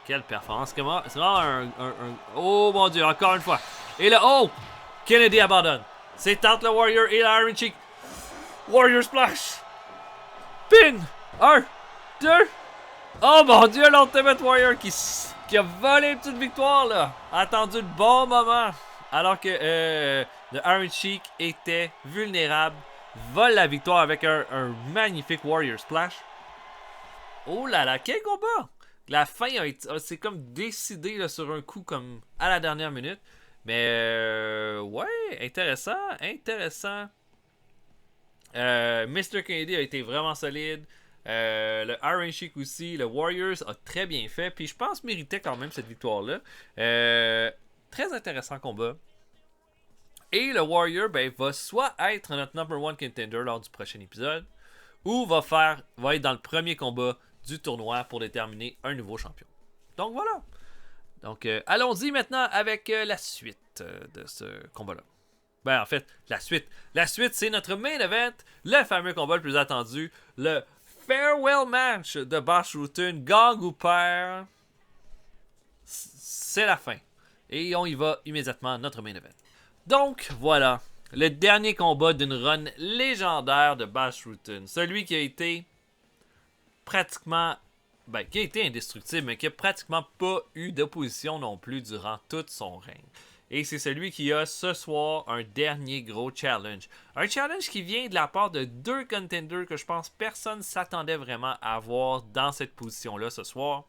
Quelle performance. C'est vraiment un... Oh mon Dieu, encore une fois. Et là, oh! Kennedy abandonne. C'est entre le Warrior et l'Iron Sheik. Warrior splash. Pin. 1, 2. Oh mon Dieu, l'Ultimate Warrior qui a volé une petite victoire là. A attendu le bon moment. Alors que le Iron Sheik était vulnérable. Vole la victoire avec un magnifique Warrior splash. Oh là là, quel combat! La fin c'est comme décidé là, sur un coup comme à la dernière minute. Mais ouais, intéressant. Mr. Kennedy a été vraiment solide. Le Iron Sheik aussi. Le Warriors a très bien fait. Puis je pense méritait quand même cette victoire-là. Très intéressant combat. Et le Warrior va soit être notre number one contender lors du prochain épisode, ou va être dans le premier combat du tournoi pour déterminer un nouveau champion. Donc voilà. Donc allons-y maintenant avec la suite de ce combat-là. Ben en fait, la suite. La suite, c'est notre main event, le fameux combat le plus attendu, le farewell match de Bas Rutten, gang ou perd. C'est la fin. Et on y va immédiatement, notre main event. Donc voilà, le dernier combat d'une run légendaire de Bas Rutten. Celui qui a été pratiquement, qui a été indestructible, mais qui a pratiquement pas eu d'opposition non plus durant tout son règne. Et c'est celui qui a ce soir un dernier gros challenge. Un challenge qui vient de la part de deux contenders que je pense personne s'attendait vraiment à avoir dans cette position-là ce soir.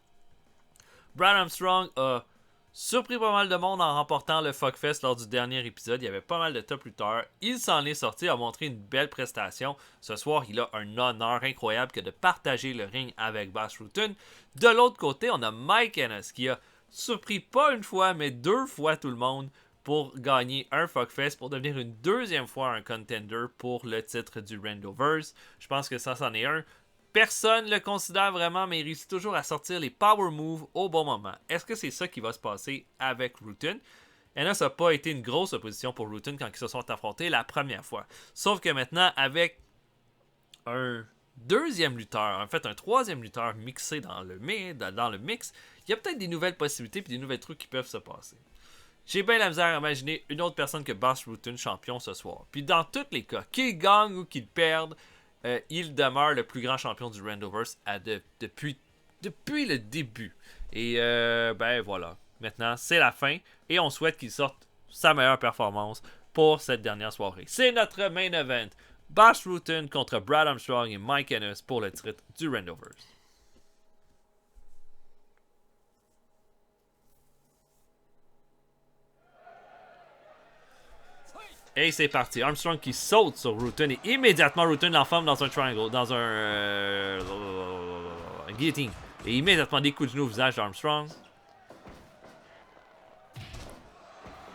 Brad Armstrong a surpris pas mal de monde en remportant le Fuckfest lors du dernier épisode. Il y avait pas mal de top lutteurs. Il s'en est sorti, a montré une belle prestation. Ce soir, il a un honneur incroyable que de partager le ring avec Bas Rutten. De l'autre côté, on a Mike Ennis qui a surpris pas une fois, mais deux fois tout le monde pour gagner un Fuckfest, pour devenir une deuxième fois un contender pour le titre du Randoverse. Je pense que ça, c'en est un. Personne ne le considère vraiment, mais il réussit toujours à sortir les power moves au bon moment. Est-ce que c'est ça qui va se passer avec Rutan? Enos n'a pas été une grosse opposition pour Rutan quand ils se sont affrontés la première fois. Sauf que maintenant, avec un deuxième lutteur, en fait un troisième lutteur mixé dans le mix, il y a peut-être des nouvelles possibilités et des nouvelles trucs qui peuvent se passer. J'ai bien la misère à imaginer une autre personne que Boss Rutan champion ce soir. Puis dans tous les cas, qu'il gagne ou qu'il perde, il demeure le plus grand champion du Randoverse depuis le début. Et ben voilà. Maintenant, c'est la fin. Et on souhaite qu'il sorte sa meilleure performance pour cette dernière soirée. C'est notre main event. Boss Rutan contre Brad Armstrong et Mike Ennis pour le titre du Randoverse. Et c'est parti. Armstrong qui saute sur Rutan et immédiatement Rutan l'enferme dans un triangle, dans un guillotine. Et immédiatement des coups de genou au visage d'Armstrong.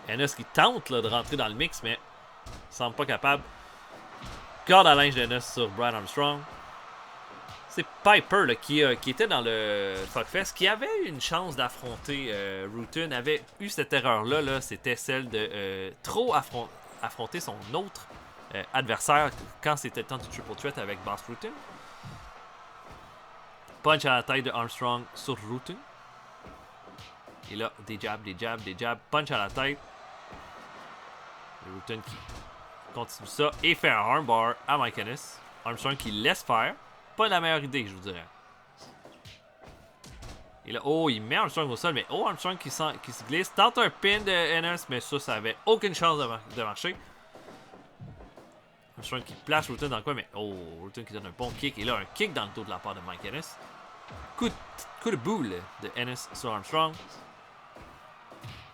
Ennis qui tente là, de rentrer dans le mix, mais semble pas capable. Corde à linge d'Ennis sur Brad Armstrong. C'est Piper là, qui était dans le Fuckfest, qui avait une chance d'affronter Rutan, avait eu cette erreur-là. Là, c'était celle de trop affronter son autre adversaire quand c'était le temps du Triple Threat avec Boss Rutan. Punch à la tête de Armstrong sur Rutan. Et là, des jabs, punch à la tête. Et Rutan qui continue ça et fait un armbar à Mike Ennis. Armstrong qui laisse faire. Pas la meilleure idée, je vous dirais. Et là, oh, il met Armstrong au sol, mais oh, Armstrong qui se glisse. Tente un pin de Ennis, mais ça avait aucune chance de marcher. Armstrong qui place Rutan dans le coin, mais oh, Rutan qui donne un bon kick. Et là, un kick dans le dos de la part de Mike Ennis. Coup de boule de Ennis sur Armstrong.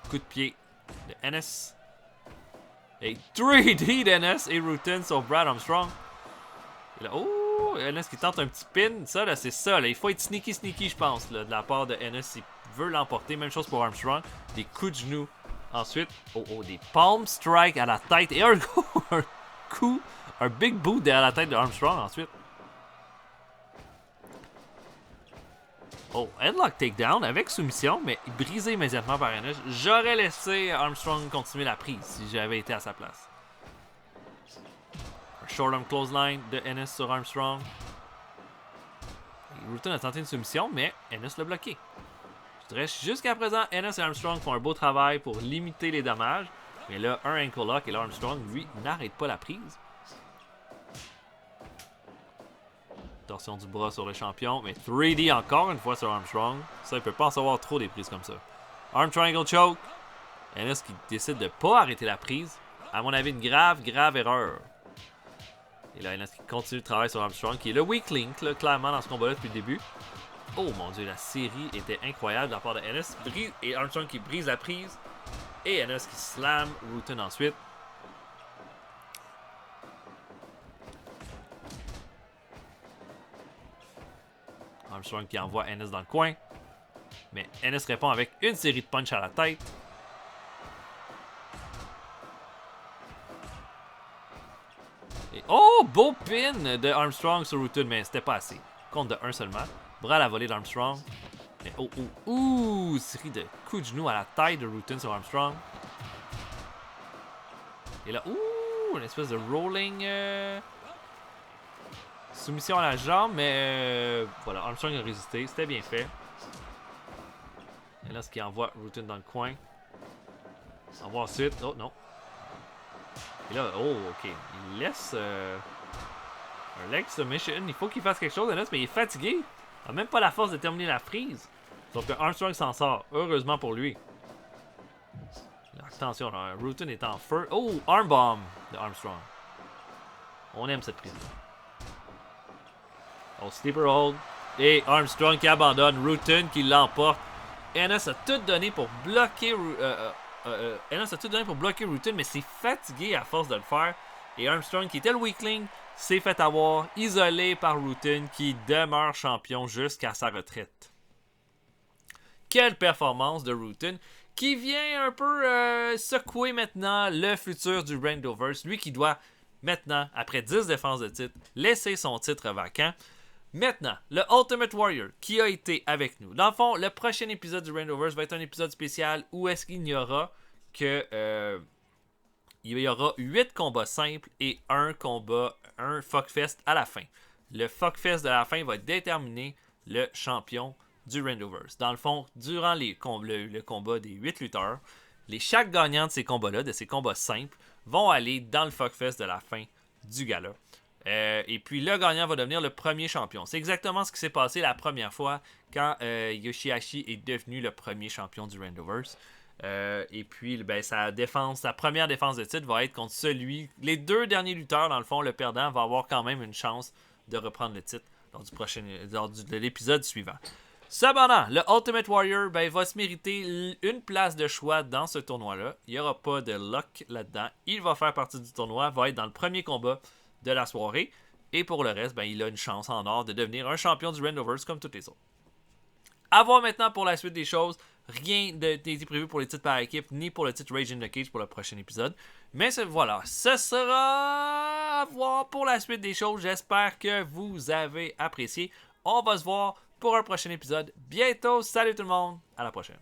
Coup de pied de Ennis. Et 3D d'Ennis et Rutan sur Brad Armstrong. Et là, oh, Ennis qui tente un petit pin. Ça, là, c'est ça. Là. Il faut être sneaky, je pense, là, de la part de Ennis. Il veut l'emporter. Même chose pour Armstrong. Des coups de genoux. Ensuite, des palm strikes à la tête. Et un big boot derrière la tête de Armstrong ensuite. Oh, headlock takedown avec soumission, mais brisé immédiatement par Ennis. J'aurais laissé Armstrong continuer la prise si j'avais été à sa place. Un short arm clothesline de Ennis sur Armstrong. Rutan a tenté une soumission, mais Ennis l'a bloqué. Je dirais jusqu'à présent, Ennis et Armstrong font un beau travail pour limiter les dommages. Mais là, un ankle lock et là, Armstrong, lui, n'arrête pas la prise. Torsion du bras sur le champion, mais 3D encore une fois sur Armstrong. Ça, il peut pas en savoir trop des prises comme ça. Arm triangle choke. Ennis qui décide de pas arrêter la prise. À mon avis, une grave erreur. Et là, Ennis qui continue le travail sur Armstrong, qui est le weak link, là, clairement, dans ce combat-là depuis le début. Oh mon dieu, la série était incroyable de la part de Ennis. Et Armstrong qui brise la prise. Et Ennis qui slam Rutan ensuite. Armstrong qui envoie Ennis dans le coin. Mais Ennis répond avec une série de punch à la tête. Et oh, beau pin de Armstrong sur Rutan, mais c'était pas assez. Compte de 1 seulement. Bras à la volée d'Armstrong. Mais série de coups de genoux à la tête de Rutan sur Armstrong. Et là, une espèce de rolling soumission à la jambe, mais voilà, Armstrong a résisté, c'était bien fait. Et là, ce qui envoie Rutan dans le coin. Envoie ensuite, oh non. Et là, ok, il laisse un leg submission, il faut qu'il fasse quelque chose, mais il est fatigué. Il n'a même pas la force de terminer la prise. Sauf que Armstrong s'en sort, heureusement pour lui. Attention, là, Rutan est en feu. Oh, armbomb de Armstrong. On aime cette prise. Oh, sleeper hold. Et Armstrong qui abandonne. Rutan qui l'emporte. Ennis a tout donné pour bloquer Rutan, mais c'est fatigué à force de le faire. Et Armstrong, qui était le weakling, s'est fait avoir, isolé par Rutan, qui demeure champion jusqu'à sa retraite. Quelle performance de Rutan, qui vient un peu secouer maintenant le futur du Randoverse. Lui qui doit maintenant, après 10 défenses de titre, laisser son titre vacant. Maintenant, le Ultimate Warrior qui a été avec nous. Dans le fond, le prochain épisode du Randoverse va être un épisode spécial où est-ce qu'il y aura il y aura 8 combats simples et un fuckfest à la fin. Le fuckfest de la fin va déterminer le champion du Randoverse. Dans le fond, durant le combat des 8 lutteurs, chaque gagnant de ces combats-là, de ces combats simples, vont aller dans le fuckfest de la fin du gala. Et puis le gagnant va devenir le premier champion. C'est exactement ce qui s'est passé la première fois quand Yoshihashi est devenu le premier champion du Randoverse. Et puis sa première défense de titre va être contre les 2 derniers lutteurs. Dans le fond, le perdant va avoir quand même une chance de reprendre le titre lors de l'épisode suivant. Cependant, le Ultimate Warrior va se mériter une place de choix dans ce tournoi-là. Il n'y aura pas de luck là-dedans. Il va faire partie du tournoi, va être dans le premier combat de la soirée. Et pour le reste, il a une chance en or de devenir un champion du Randoverse comme tous les autres. À voir maintenant pour la suite des choses. Rien n'était prévu pour les titres par équipe, ni pour le titre Rage in the Cage pour le prochain épisode. Mais voilà, ce sera à voir pour la suite des choses. J'espère que vous avez apprécié. On va se voir pour un prochain épisode bientôt. Salut tout le monde, à la prochaine.